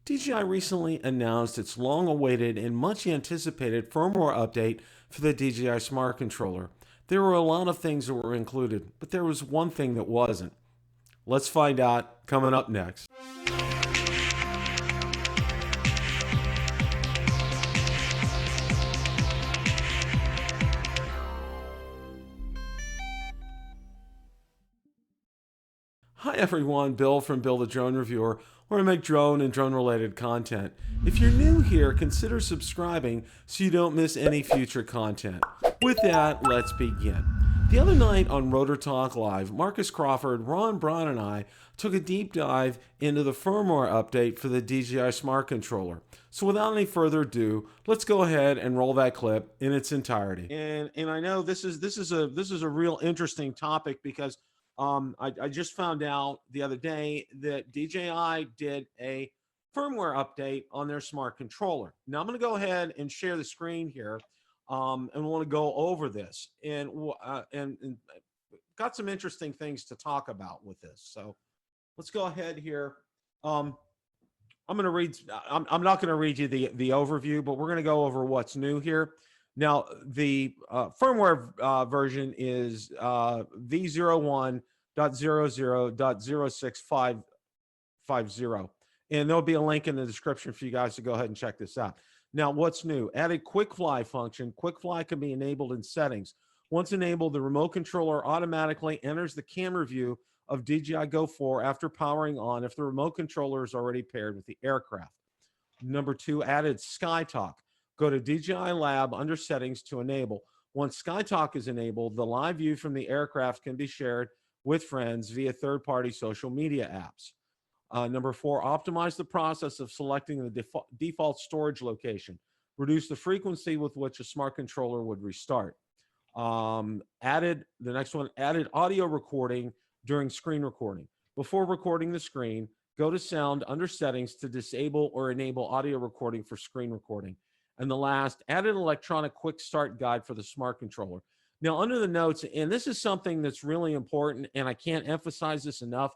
DJI recently announced its long-awaited and much-anticipated firmware update for the DJI Smart Controller. There were a lot of things that were included, but there was one thing that wasn't. Let's find out coming up next. Hi everyone, Bill from BillTheDroneReviewer, where I make drone and drone-related content. If you're new here, consider subscribing so you don't miss any future content. With that, let's begin. The other night on Rotor Talk Live, Marcus Crawford, Ron Braun, and I took a deep dive into the firmware update for the DJI Smart Controller. So without any further ado, let's go ahead and roll that clip in its entirety. And I know this is a real interesting topic because I just found out the other day that DJI did a firmware update on their smart controller. Now I'm going to go ahead and share the screen here, and we want to go over this and got some interesting things to talk about with this. So let's go ahead here. I'm going to read. I'm not going to read you the overview, but we're going to go over what's new here. Now, the firmware version is v01.00.0650, and there'll be a link in the description for you guys to go ahead and check this out. Now, what's new? Added quick fly function. Quick fly can be enabled in settings. Once enabled, the remote controller automatically enters the camera view of DJI Go 4 after powering on if the remote controller is already paired with the aircraft. Number 2, added SkyTalk. Go to DJI Lab under settings to enable. Once SkyTalk is enabled, the live view from the aircraft can be shared with friends via third-party social media apps. Number 4, optimize the process of selecting the default storage location. Reduce the frequency with which a smart controller would restart. The next one, added audio recording during screen recording. Before recording the screen, go to sound under settings to disable or enable audio recording for screen recording. And the last, added electronic quick start guide for the smart controller. Now, under the notes, and this is something that's really important, and I can't emphasize this enough,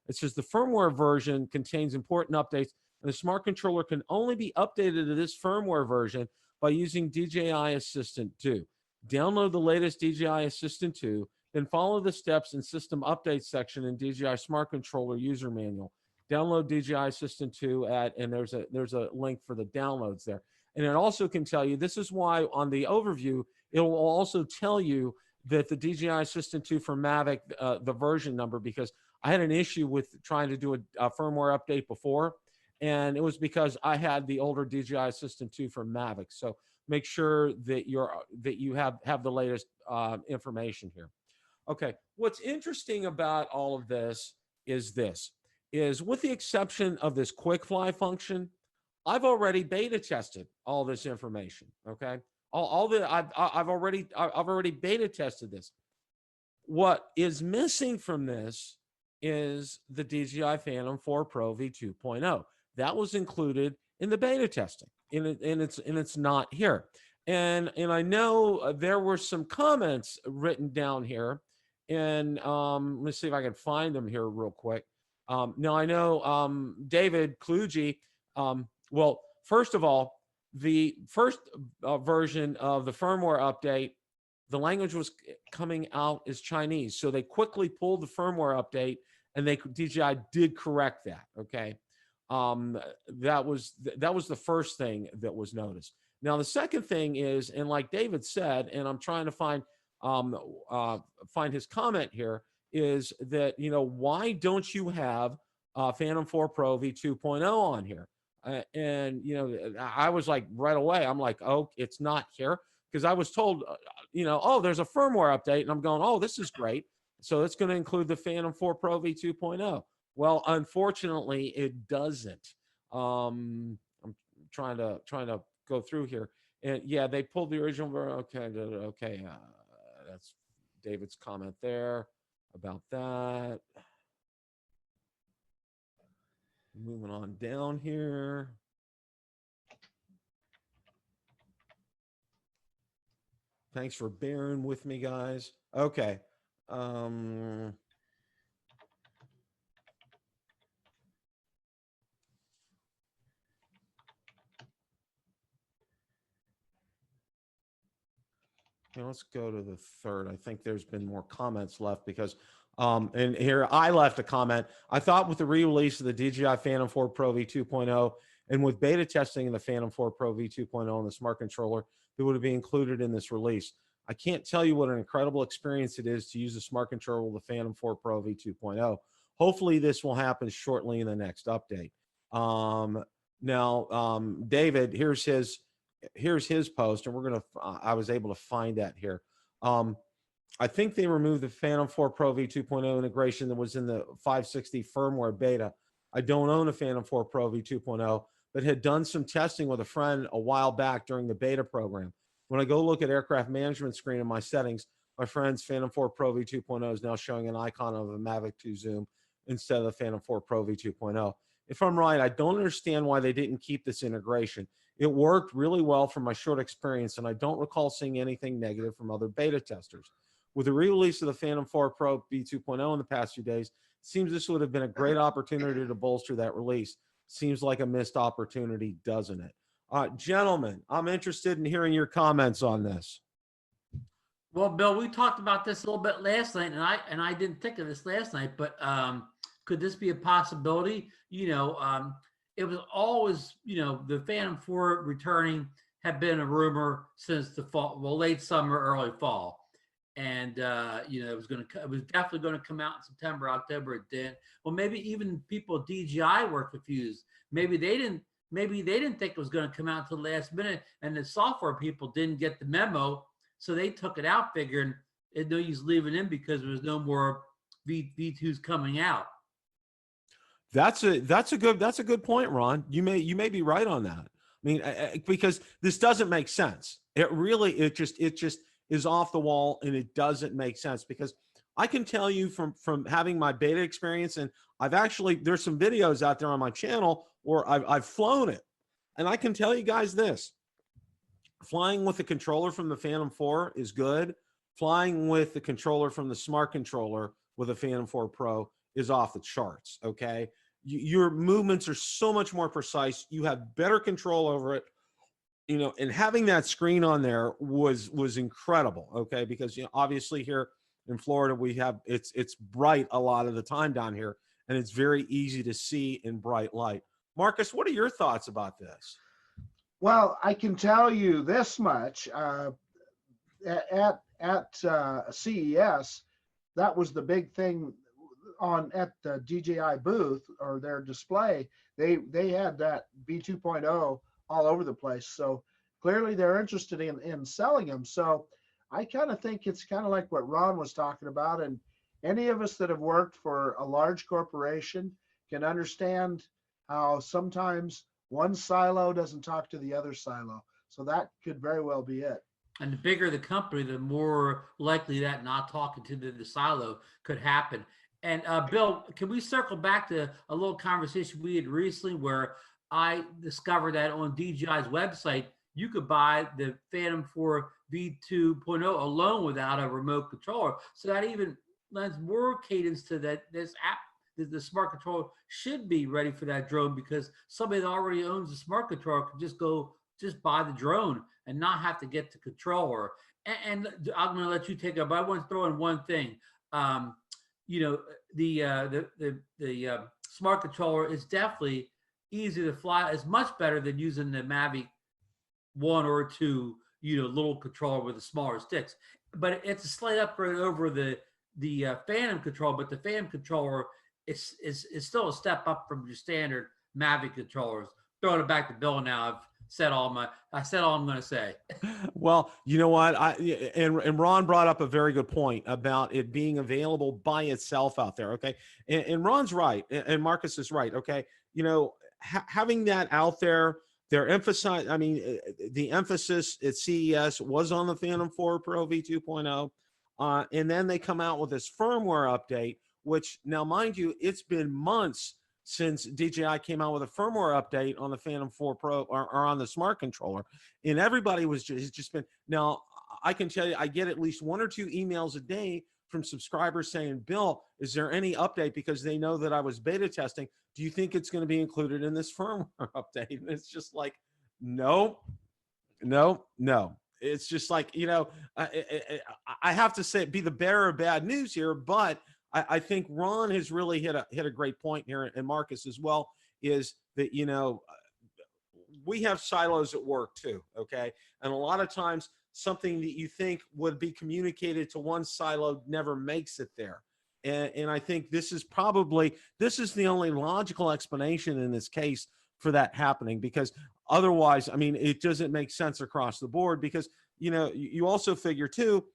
it says the firmware version contains important updates, and the smart controller can only be updated to this firmware version by using DJI Assistant 2. Download the latest DJI Assistant 2, then follow the steps in System Updates section in DJI Smart Controller User Manual. Download DJI Assistant 2 and there's a link for the downloads there. And it also can tell you, this is why on the overview, it will also tell you that the DJI Assistant 2 for Mavic, the version number, because I had an issue with trying to do a firmware update before, and it was because I had the older DJI Assistant 2 for Mavic. So make sure that you have the latest information here. Okay, what's interesting about all of this is with the exception of this quick fly function, I've already beta tested all this information. Okay, I've already beta tested this. What is missing from this is the DJI Phantom 4 Pro V2.0. That was included in the beta testing, and it's not here. And I know there were some comments written down here, and let's see if I can find them here real quick. Now I know David Kluge. Well, first of all, the first version of the firmware update, the language was coming out as Chinese. So they quickly pulled the firmware update, and DJI did correct that. Okay. That was the first thing that was noticed. Now, the second thing is, and like David said, and I'm trying to find his comment here, is that, why don't you have Phantom 4 Pro V2.0 on here? And I was like, right away, I'm like, oh, it's not here, because I was told, oh, there's a firmware update, and I'm going, oh, this is great. So it's going to include the Phantom 4 Pro V2.0. Well, unfortunately, it doesn't. I'm trying to go through here, and yeah, they pulled the original version. Okay, that's David's comment there about that. Moving on down here. Thanks for bearing with me, guys. Okay. Okay, let's go to the third. I think there's been more comments left because, and here I left a comment. I thought with the re-release of the DJI Phantom 4 Pro V2.0 and with beta testing in the Phantom 4 Pro V2.0 and the smart controller, it would be included in this release. I can't tell you what an incredible experience it is to use the smart controller with the Phantom 4 Pro V2.0. Hopefully this will happen shortly in the next update. David, here's his post, and we're gonna. I was able to find that here. I think they removed the Phantom 4 Pro V2.0 integration that was in the 560 firmware beta. I don't own a Phantom 4 Pro V2.0, but had done some testing with a friend a while back during the beta program. When I go look at aircraft management screen in my settings, my friend's Phantom 4 Pro V2.0 is now showing an icon of a Mavic 2 zoom instead of the Phantom 4 Pro V2.0. If I'm right, I don't understand why they didn't keep this integration. It worked really well from my short experience, and I don't recall seeing anything negative from other beta testers. With the re-release of the Phantom 4 Pro V2.0 in the past few days, it seems this would have been a great opportunity to bolster that release. Seems like a missed opportunity, doesn't it? Gentlemen, I'm interested in hearing your comments on this. Well, Bill, we talked about this a little bit last night, and I didn't think of this last night, but could this be a possibility? It was always, the Phantom 4 returning had been a rumor since the fall, well, late summer, early fall. And, it was definitely going to come out in September, October. It didn't. Well, maybe even people at DJI were confused. Maybe they didn't think it was going to come out until the last minute, and the software people didn't get the memo. So they took it out, figuring it no use leaving in because there was no more V2s coming out. That's a good point, Ron. You may be right on that. I mean, because this doesn't make sense. It just is off the wall, and it doesn't make sense, because I can tell you from having my beta experience, and there's some videos out there on my channel where I've flown it, and I can tell you guys this: flying with the controller from the Phantom 4 is good. Flying with the controller from the smart controller with a Phantom 4 Pro is off the charts. Okay, your movements are so much more precise. You have better control over it. And having that screen on there was incredible. Okay, because obviously here in Florida it's bright a lot of the time down here, and it's very easy to see in bright light. Marcus, what are your thoughts about this? Well, I can tell you this much: at CES, that was the big thing at the DJI booth or their display. They had that V2.0 all over the place. So clearly they're interested in selling them. So I kind of think it's kind of like what Ron was talking about. And any of us that have worked for a large corporation can understand how sometimes one silo doesn't talk to the other silo. So that could very well be it. And the bigger the company, the more likely that not talking to the silo could happen. And Bill, can we circle back to a little conversation we had recently where I discovered that on DJI's website, you could buy the Phantom 4 V2.0 alone without a remote controller. So that even lends more cadence to that this app, the smart controller should be ready for that drone, because somebody that already owns a smart controller could just buy the drone and not have to get the controller. And I'm going to let you take it, but I want to throw in one thing. The smart controller is definitely easy to fly. It's much better than using the Mavic 1 or 2, little controller with the smaller sticks. But it's a slight upgrade over the Phantom controller. But the Phantom controller is still a step up from your standard Mavic controllers. Throwing it back to Bill now. I said all I'm going to say. Well, you know what? And Ron brought up a very good point about it being available by itself out there. Okay, and Ron's right, and Marcus is right. Okay, having that out there, the emphasis at CES was on the Phantom 4 Pro V2.0, and then they come out with this firmware update, which now, mind you, it's been months since DJI came out with a firmware update on the Phantom 4 Pro or on the smart controller, and everybody was just been. Now, I can tell you, I get at least 1 or 2 emails a day from subscribers saying, Bill, is there any update? Because they know that I was beta testing. Do you think it's going to be included in this firmware update? And it's just like, no. it's just like, I have to say, be the bearer of bad news here, but I think Ron has really hit a great point here, and Marcus as well, is that, we have silos at work too. Okay. And a lot of times something that you think would be communicated to one silo never makes it there. And I think this is the only logical explanation in this case for that happening, because otherwise, I mean, it doesn't make sense across the board, because, you also figure too,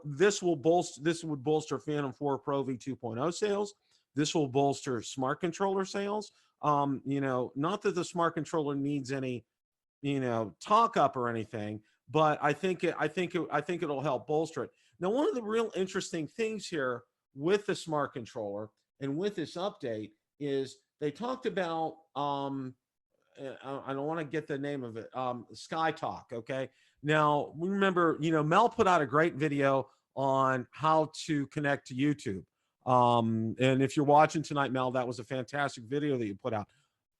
this would bolster Phantom 4 Pro V2.0 sales. This will bolster smart controller sales. Not that the smart controller needs any, talk up or anything, but I think it'll help bolster it. Now, one of the real interesting things here with the smart controller and with this update is they talked about, I don't want to get the name of it, Sky Talk. Okay. Now, we remember, Mel put out a great video on how to connect to YouTube. And if you're watching tonight, Mel, that was a fantastic video that you put out.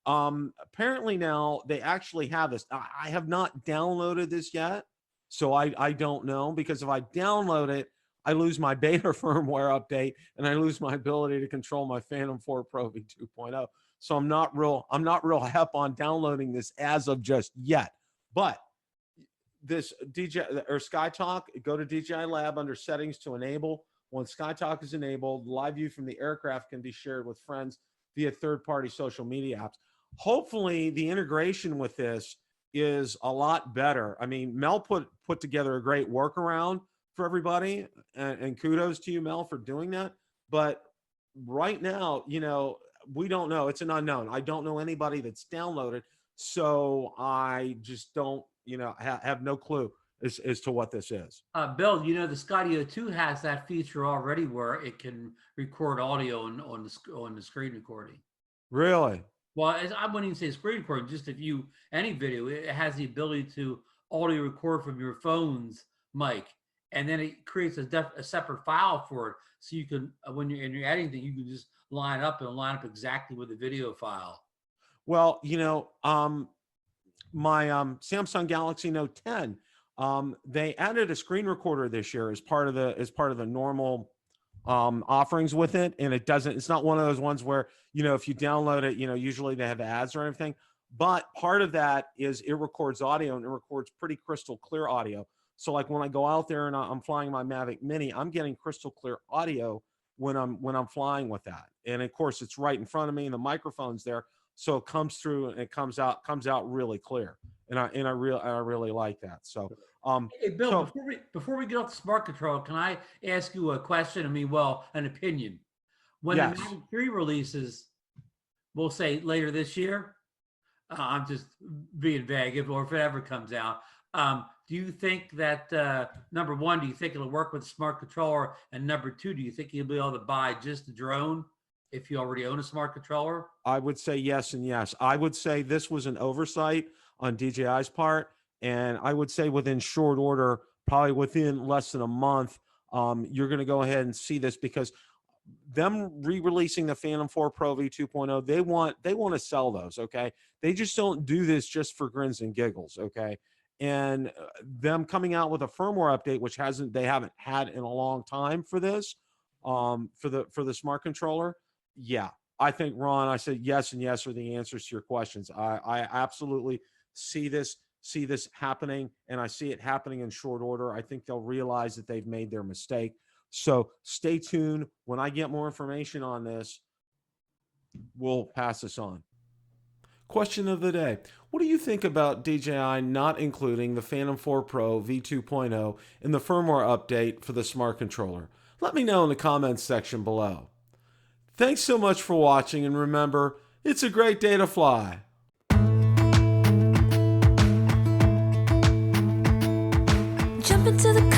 Apparently now they actually have this. I have not downloaded this yet, so I don't know, because if I download it, I lose my beta firmware update and I lose my ability to control my Phantom 4 Pro V2.0. So I'm not real hep on downloading this as of just yet. But this DJ or Sky Talk, go to DJI Lab under settings to enable. Once Sky Talk is enabled, live view from the aircraft can be shared with friends via third-party social media apps. Hopefully, the integration with this is a lot better. I mean, Mel put together a great workaround for everybody, and kudos to you, Mel, for doing that. But right now, we don't know. It's an unknown. I don't know anybody that's downloaded, so I just don't, have no clue as to what this is. Bill, the Skydio 2 has that feature already where it can record audio on the screen recording. Really? Well, I wouldn't even say screen recording, just any video, it has the ability to audio record from your phone's mic, and then it creates a separate file for it. So you can, when you're editing, you can just line up exactly with the video file. Well, my Samsung Galaxy Note 10, they added a screen recorder this year as part of the normal offerings with it, and it's not one of those ones where, if you download it, usually they have ads or anything, but part of that is it records audio, and it records pretty crystal clear audio. So like when I go out there and I'm flying my Mavic Mini, I'm getting crystal clear audio when I'm flying with that. And of course it's right in front of me and the microphone's there. So it comes through and it comes out really clear. And I really like that. So, hey, Bill, before we get off the smart control, can I ask you a question? An opinion. When the Mavic 3 releases, we'll say later this year, I'm just being vague, if it ever comes out. Do you think that, number one, do you think it'll work with a smart controller? And number two, do you think you'll be able to buy just the drone if you already own a smart controller? I would say yes and yes. I would say this was an oversight on DJI's part. And I would say within short order, probably within less than a month, you're going to go ahead and see this, because them re-releasing the Phantom 4 Pro V2.0, they want to sell those. Okay. They just don't do this just for grins and giggles. Okay. And them coming out with a firmware update, which they haven't had in a long time for this, for the smart controller. Yeah, I think, Ron, I said yes and yes are the answers to your questions. I absolutely see this happening, and I see it happening in short order. I think they'll realize that they've made their mistake. So stay tuned. When I get more information on this, we'll pass this on. Question of the day. What do you think about DJI not including the Phantom 4 Pro V2.0 in the firmware update for the smart controller? Let me know in the comments section below. Thanks so much for watching, and remember, it's a great day to fly. Jump into the